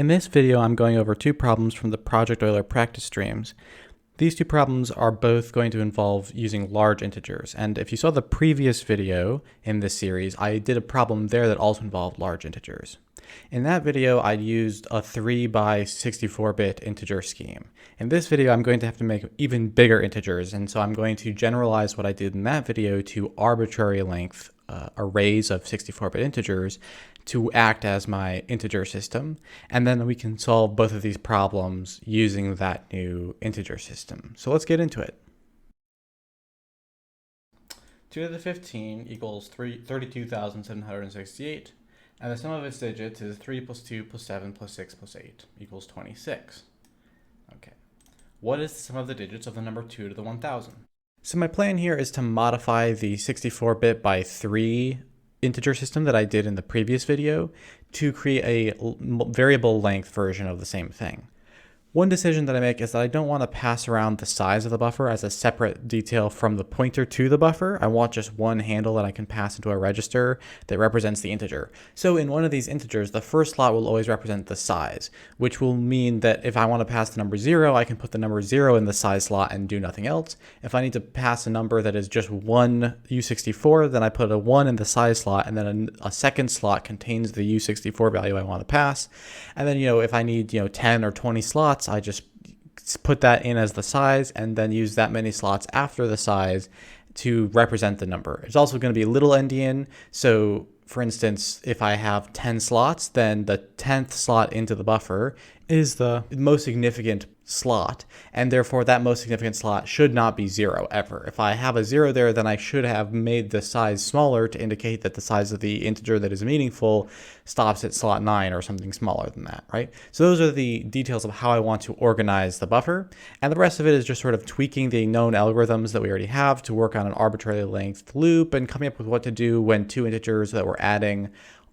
In this video, I'm going over two problems from the Project Euler practice streams. These two problems are both going to involve using large integers. And if you saw the previous video in this series, I did a problem there that also involved large integers. In that video, I used a 3 by 64-bit integer scheme. In this video, I'm going to have to make even bigger integers, and so I'm going to generalize what I did in that video to arbitrary length arrays of 64-bit integers to act as my integer system, and then we can solve both of these problems using that new integer system. So let's get into it. 2 to the 15 equals 32,768, and the sum of its digits is 3 plus 2 plus 7 plus 6 plus 8 equals 26. Okay. What is the sum of the digits of the number 2 to the 1,000? So my plan here is to modify the 64-bit by 3 integer system that I did in the previous video to create a variable length version of the same thing. One decision that I make is that I don't want to pass around the size of the buffer as a separate detail from the pointer to the buffer. I want just one handle that I can pass into a register that represents the integer. So in one of these integers, the first slot will always represent the size, which will mean that if I want to pass the number 0, I can put the number 0 in the size slot and do nothing else. If I need to pass a number that is just one U64, then I put a 1 in the size slot, and then a second slot contains the U64 value I want to pass. And then, if I need, 10 or 20 slots, I just put that in as the size and then use that many slots after the size to represent the number. It's also going to be a little endian. So for instance, if I have 10 slots, then the 10th slot into the buffer is the most significant slot, and therefore that most significant slot should not be 0 ever. If I have a 0 there, then I should have made the size smaller to indicate that the size of the integer that is meaningful stops at slot 9 or something smaller than that, right? So those are the details of how I want to organize the buffer, and the rest of it is just sort of tweaking the known algorithms that we already have to work on an arbitrary length loop and coming up with what to do when two integers that we're adding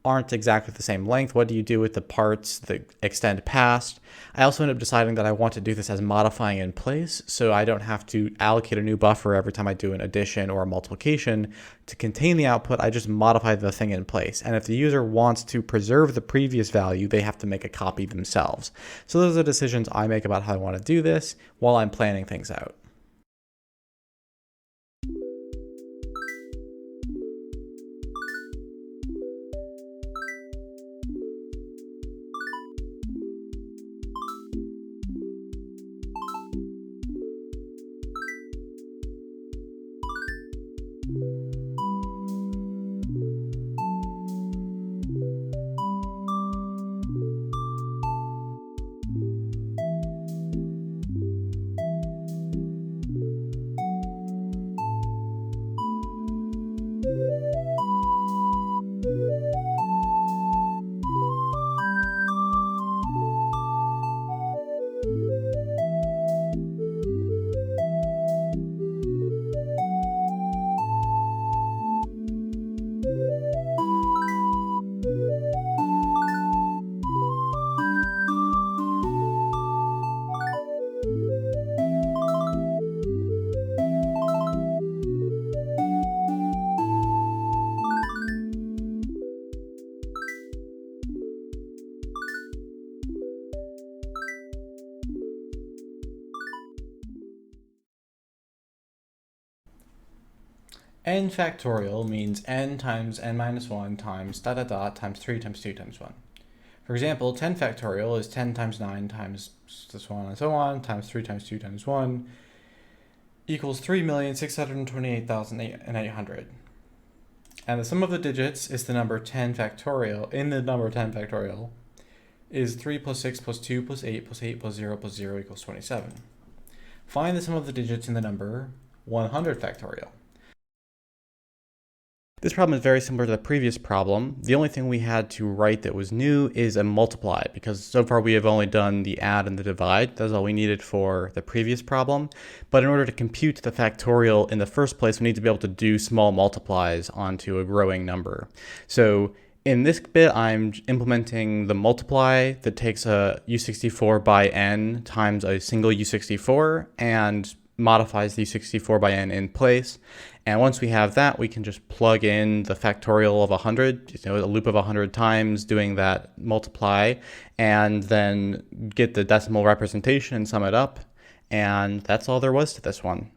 aren't exactly the same length. What do you do with the parts that extend past? I also ended up deciding that I want to do this as modifying in place, so I don't have to allocate a new buffer every time I do an addition or a multiplication. To contain the output, I just modify the thing in place. And if the user wants to preserve the previous value, they have to make a copy themselves. So those are the decisions I make about how I want to do this while I'm planning things out. N factorial means n times n minus 1 times dot dot dot times 3 times 2 times 1. For example, 10 factorial is 10 times 9 times so on and so on times 3 times 2 times 1 equals 3,628,800. And the sum of the digits is the number 10 factorial. In the number 10 factorial is 3 plus 6 plus 2 plus 8 plus 8 plus 0 plus 0 equals 27. Find the sum of the digits in the number 100 factorial. This problem is very similar to the previous problem. The only thing we had to write that was new is a multiply, because so far we have only done the add and the divide. That's all we needed for the previous problem. But in order to compute the factorial in the first place, we need to be able to do small multiplies onto a growing number. So in this bit, I'm implementing the multiply that takes a U64 by n times a single U64 and modifies the 64 by n in place. And once we have that, we can just plug in the factorial of 100, a loop of 100 times, doing that multiply, and then get the decimal representation and sum it up. And that's all there was to this one.